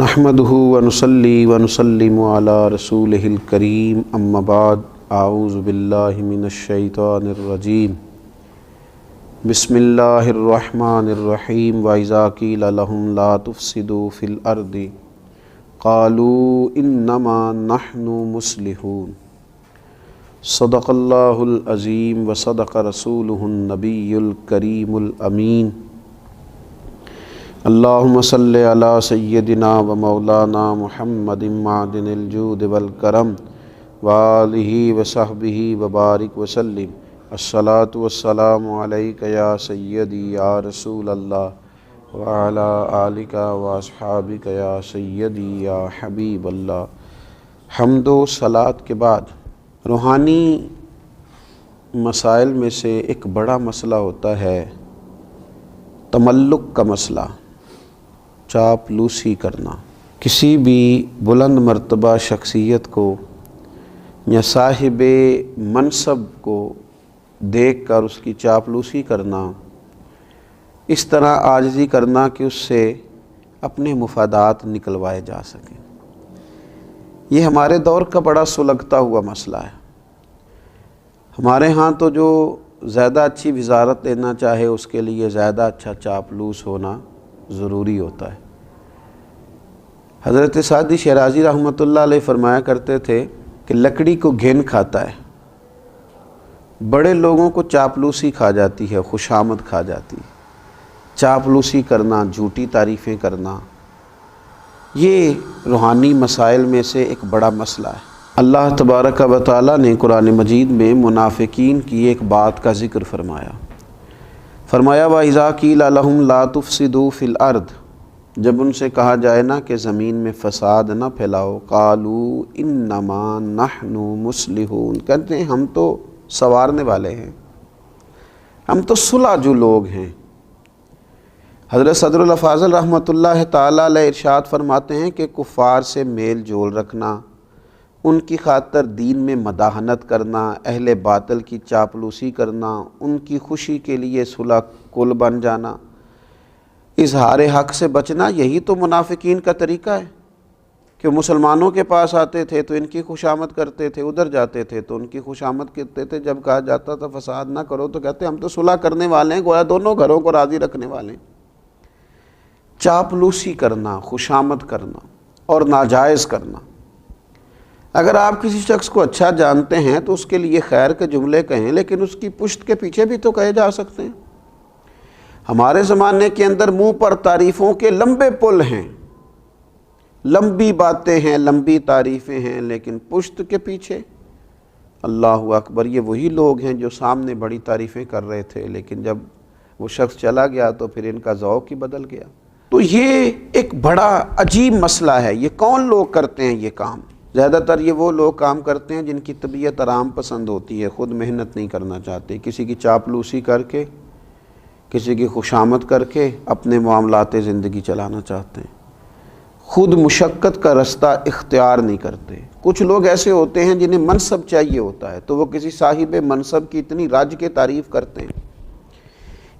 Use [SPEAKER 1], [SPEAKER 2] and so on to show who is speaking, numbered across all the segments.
[SPEAKER 1] نحمدہ ونصلی ونسلم علی رسولہ الکریم اما بعد اعوذ باللہ من الشیطان الرجیم بسم اللہ الرحمن الرحیم وَإِذَا قِيلَ لَهُمْ لَا تُفْسِدُوا فِي الْأَرْضِ قَالُوا إِنَّمَا نَحْنُ مُصْلِحُونَ صدق اللہ العظیم وصدق رسولہ النبی الکریم الامین اللہم صلی علی سیدنا و مولانا محمد معدن الجود والکرم وآلہ وصحبہ وبارک وسلم الصلاۃ والسلام علیک یا سیدی یا رسول اللہ وعلی آلک واصحابک یا سیدی یا حبیب اللہ۔ حمد و صلاۃ کے بعد روحانی مسائل میں سے ایک بڑا مسئلہ ہوتا ہے تملق کا مسئلہ، چاپلوسی کرنا۔ کسی بھی بلند مرتبہ شخصیت کو یا صاحب منصب کو دیکھ کر اس کی چاپلوسی کرنا، اس طرح عاجزی کرنا کہ اس سے اپنے مفادات نکلوائے جا سکیں، یہ ہمارے دور کا بڑا سلگتا ہوا مسئلہ ہے۔ ہمارے ہاں تو جو زیادہ اچھی وزارت لینا چاہے اس کے لیے زیادہ اچھا چاپلوس ہونا ضروری ہوتا ہے۔ حضرت سعدی شیرازی رحمۃ اللہ علیہ فرمایا کرتے تھے کہ لکڑی کو گھن کھاتا ہے، بڑے لوگوں کو چاپلوسی کھا جاتی ہے، خوشامد کھا جاتی ہے۔ چاپلوسی کرنا، جھوٹی تعریفیں کرنا، یہ روحانی مسائل میں سے ایک بڑا مسئلہ ہے۔ اللہ تبارک و تعالیٰ نے قرآن مجید میں منافقین کی ایک بات کا ذکر فرمایا۔ وَإِذَا قِيلَ لَهُمْ لَا تُفْسِدُوا فِي الْأَرْضِ، جب ان سے کہا جائے نا کہ زمین میں فساد نہ پھیلاؤ، قَالُوا إِنَّمَا نَحْنُ مُصْلِحُونَ، کہتے ہیں ہم تو سنوارنے والے ہیں، ہم تو صلح جو لوگ ہیں۔ حضرت صدر الافاضل رحمۃ اللہ تعالیٰ علیہ ارشاد فرماتے ہیں کہ کفار سے میل جول رکھنا، ان کی خاطر دین میں مداحنت کرنا، اہل باطل کی چاپلوسی کرنا، ان کی خوشی کے لیے صلح کل بن جانا، اظہار حق سے بچنا، یہی تو منافقین کا طریقہ ہے کہ مسلمانوں کے پاس آتے تھے تو ان کی خوشامد کرتے تھے، ادھر جاتے تھے تو ان کی خوشامد کرتے تھے، جب کہا جاتا تھا فساد نہ کرو تو کہتے ہم تو صلح کرنے والے ہیں، گویا دونوں گھروں کو راضی رکھنے والے ہیں۔ چاپلوسی کرنا، خوشامد کرنا اور ناجائز کرنا۔ اگر آپ کسی شخص کو اچھا جانتے ہیں تو اس کے لیے خیر کے جملے کہیں، لیکن اس کی پشت کے پیچھے بھی تو کہے جا سکتے ہیں۔ ہمارے زمانے کے اندر منہ پر تعریفوں کے لمبے پل ہیں، لمبی باتیں ہیں، لمبی تعریفیں ہیں، لیکن پشت کے پیچھے اللہ اکبر، یہ وہی لوگ ہیں جو سامنے بڑی تعریفیں کر رہے تھے، لیکن جب وہ شخص چلا گیا تو پھر ان کا ذوق ہی بدل گیا۔ تو یہ ایک بڑا عجیب مسئلہ ہے۔ یہ کون لوگ کرتے ہیں یہ کام؟ زیادہ تر یہ وہ لوگ کام کرتے ہیں جن کی طبیعت آرام پسند ہوتی ہے، خود محنت نہیں کرنا چاہتے، کسی کی چاپلوسی کر کے، کسی کی خوشامد کر کے اپنے معاملات زندگی چلانا چاہتے ہیں، خود مشقت کا رستہ اختیار نہیں کرتے۔ کچھ لوگ ایسے ہوتے ہیں جنہیں منصب چاہیے ہوتا ہے تو وہ کسی صاحب منصب کی اتنی رج کے تعریف کرتے ہیں،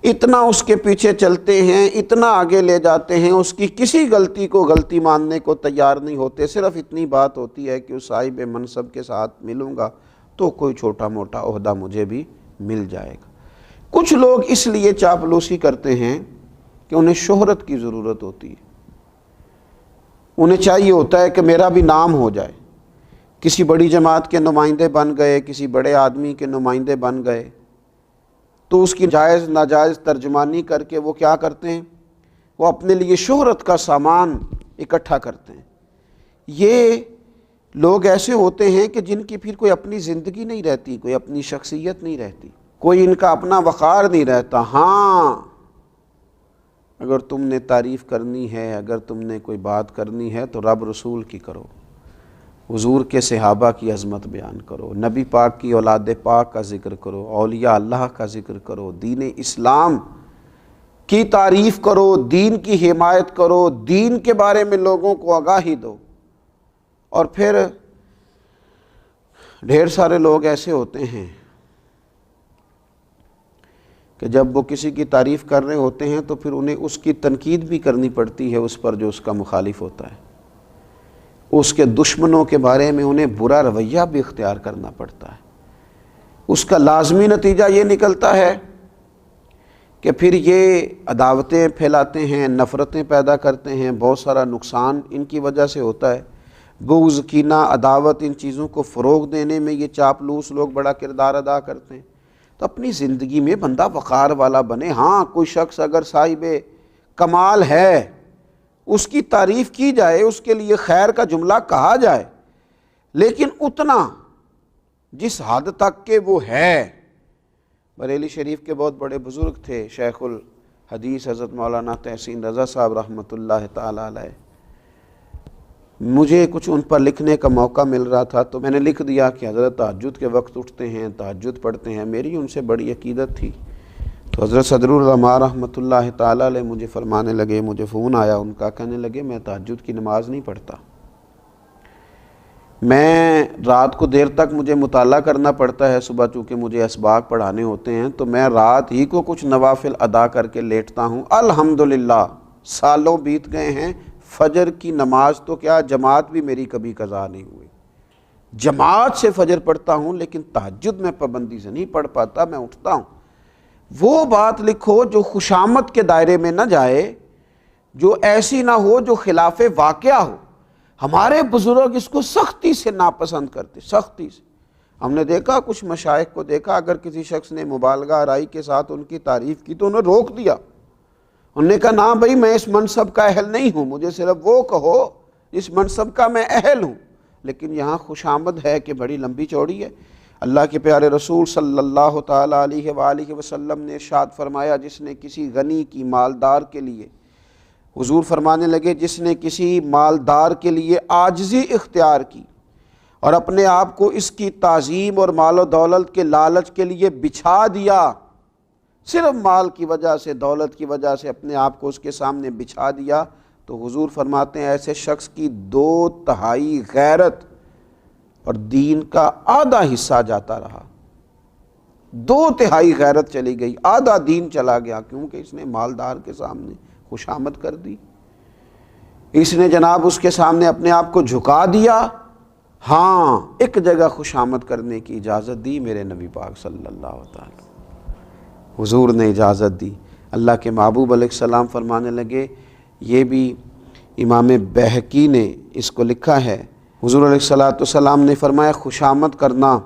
[SPEAKER 1] اتنا اس کے پیچھے چلتے ہیں، اتنا آگے لے جاتے ہیں، اس کی کسی غلطی کو غلطی ماننے کو تیار نہیں ہوتے۔ صرف اتنی بات ہوتی ہے کہ اس صاحب منصب کے ساتھ ملوں گا تو کوئی چھوٹا موٹا عہدہ مجھے بھی مل جائے گا۔ کچھ لوگ اس لیے چاپلوسی کرتے ہیں کہ انہیں شہرت کی ضرورت ہوتی ہے، انہیں چاہیے ہوتا ہے کہ میرا بھی نام ہو جائے، کسی بڑی جماعت کے نمائندے بن گئے، کسی بڑے آدمی کے نمائندے بن گئے تو اس کی جائز ناجائز ترجمانی کر کے وہ کیا کرتے ہیں، وہ اپنے لیے شہرت کا سامان اکٹھا کرتے ہیں۔ یہ لوگ ایسے ہوتے ہیں کہ جن کی پھر کوئی اپنی زندگی نہیں رہتی، کوئی اپنی شخصیت نہیں رہتی، کوئی ان کا اپنا وقار نہیں رہتا۔ ہاں، اگر تم نے تعریف کرنی ہے، اگر تم نے کوئی بات کرنی ہے تو رب رسول کی کرو، حضور کے صحابہ کی عظمت بیان کرو، نبی پاک کی اولاد پاک کا ذکر کرو، اولیاء اللہ کا ذکر کرو، دین اسلام کی تعریف کرو، دین کی حمایت کرو، دین کے بارے میں لوگوں کو آگاہی دو۔ اور پھر ڈھیر سارے لوگ ایسے ہوتے ہیں کہ جب وہ کسی کی تعریف کر رہے ہوتے ہیں تو پھر انہیں اس کی تنقید بھی کرنی پڑتی ہے اس پر جو اس کا مخالف ہوتا ہے۔ اس کے دشمنوں کے بارے میں انہیں برا رویہ بھی اختیار کرنا پڑتا ہے۔ اس کا لازمی نتیجہ یہ نکلتا ہے کہ پھر یہ عداوتیں پھیلاتے ہیں، نفرتیں پیدا کرتے ہیں، بہت سارا نقصان ان کی وجہ سے ہوتا ہے۔ بغض، کینہ، عداوت، ان چیزوں کو فروغ دینے میں یہ چاپلوس لوگ بڑا کردار ادا کرتے ہیں۔ تو اپنی زندگی میں بندہ وقار والا بنے۔ ہاں، کوئی شخص اگر صاحب کمال ہے، اس کی تعریف کی جائے، اس کے لیے خیر کا جملہ کہا جائے، لیکن اتنا جس حد تک کہ وہ ہے۔ بریلی شریف کے بہت بڑے بزرگ تھے، شیخ الحدیث حضرت مولانا تحسین رضا صاحب رحمۃ اللہ تعالی علیہ۔ مجھے کچھ ان پر لکھنے کا موقع مل رہا تھا تو میں نے لکھ دیا کہ حضرت تہجد کے وقت اٹھتے ہیں، تہجد پڑھتے ہیں۔ میری ان سے بڑی عقیدت تھی۔ تو حضرت صدر العلماء رحمۃ اللہ تعالی علیہ مجھے فرمانے لگے، مجھے فون آیا ان کا، کہنے لگے میں تہجد کی نماز نہیں پڑھتا، میں رات کو دیر تک مجھے مطالعہ کرنا پڑتا ہے، صبح چونکہ مجھے اسباق پڑھانے ہوتے ہیں تو میں رات ہی کو کچھ نوافل ادا کر کے لیٹتا ہوں۔ الحمدللہ سالوں بیت گئے ہیں، فجر کی نماز تو کیا جماعت بھی میری کبھی قضا نہیں ہوئی، جماعت سے فجر پڑھتا ہوں، لیکن تہجد میں پابندی سے نہیں پڑھ پاتا، میں اٹھتا ہوں۔ وہ بات لکھو جو خوشامد کے دائرے میں نہ جائے، جو ایسی نہ ہو جو خلاف واقعہ ہو۔ ہمارے بزرگ اس کو سختی سے ناپسند کرتے، سختی سے۔ ہم نے دیکھا کچھ مشائخ کو دیکھا، اگر کسی شخص نے مبالغہ آرائی کے ساتھ ان کی تعریف کی تو انہیں روک دیا، انہوں نے کہا نہ بھائی میں اس منصب کا اہل نہیں ہوں، مجھے صرف وہ کہو اس منصب کا میں اہل ہوں۔ لیکن یہاں خوشامد ہے کہ بڑی لمبی چوڑی ہے۔ اللہ کے پیارے رسول صلی اللہ تعالیٰ علیہ وآلہ وسلم نے ارشاد فرمایا، جس نے کسی غنی کی مالدار کے لیے، حضور فرمانے لگے جس نے کسی مالدار کے لیے عاجزی اختیار کی اور اپنے آپ کو اس کی تعظیم اور مال و دولت کے لالچ کے لیے بچھا دیا، صرف مال کی وجہ سے، دولت کی وجہ سے اپنے آپ کو اس کے سامنے بچھا دیا، تو حضور فرماتے ہیں ایسے شخص کی 2/3 غیرت اور دین کا آدھا حصہ جاتا رہا۔ 2/3 غیرت چلی گئی، آدھا دین چلا گیا، کیونکہ اس نے مالدار کے سامنے خوشامد کر دی، اس نے جناب اس کے سامنے اپنے آپ کو جھکا دیا۔ ہاں، ایک جگہ خوشامد کرنے کی اجازت دی میرے نبی پاک صلی اللہ تعالی، حضور نے اجازت دی۔ اللہ کے محبوب علیہ السلام فرمانے لگے، یہ بھی امام بہقی نے اس کو لکھا ہے، حضور علیہ السلام نے فرمایا خوشامد کرنا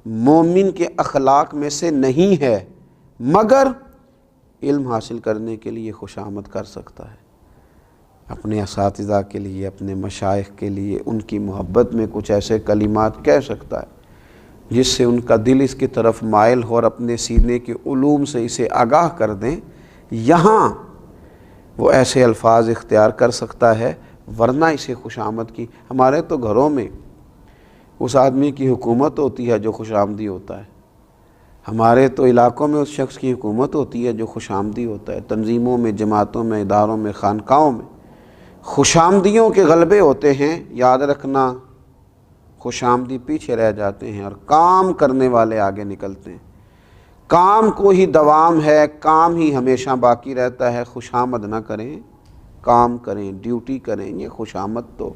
[SPEAKER 1] مومن کے اخلاق میں سے نہیں ہے، مگر علم حاصل کرنے کے لیے خوشامد کر سکتا ہے، اپنے اساتذہ کے لیے، اپنے مشائخ کے لیے، ان کی محبت میں کچھ ایسے کلمات کہہ سکتا ہے جس سے ان کا دل اس کی طرف مائل ہو اور اپنے سینے کے علوم سے اسے آگاہ کر دیں۔ یہاں وہ ایسے الفاظ اختیار کر سکتا ہے، ورنہ اسے خوشامد کی، ہمارے تو گھروں میں اس آدمی کی حکومت ہوتی ہے جو خوش آمدی ہوتا ہے، ہمارے تو علاقوں میں اس شخص کی حکومت ہوتی ہے جو خوش آمدی ہوتا ہے، تنظیموں میں، جماعتوں میں، اداروں میں، خانقاہوں میں خوش آمدیوں کے غلبے ہوتے ہیں۔ یاد رکھنا، خوش آمدی پیچھے رہ جاتے ہیں اور کام کرنے والے آگے نکلتے ہیں۔ کام کو ہی دوام ہے، کام ہی ہمیشہ باقی رہتا ہے، خوش آمد نہ کریں، کام کریں، ڈیوٹی کریں۔ یہ خوش آمد تو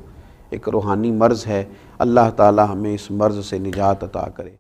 [SPEAKER 1] ایک روحانی مرض ہے، اللہ تعالی ہمیں اس مرض سے نجات عطا کرے۔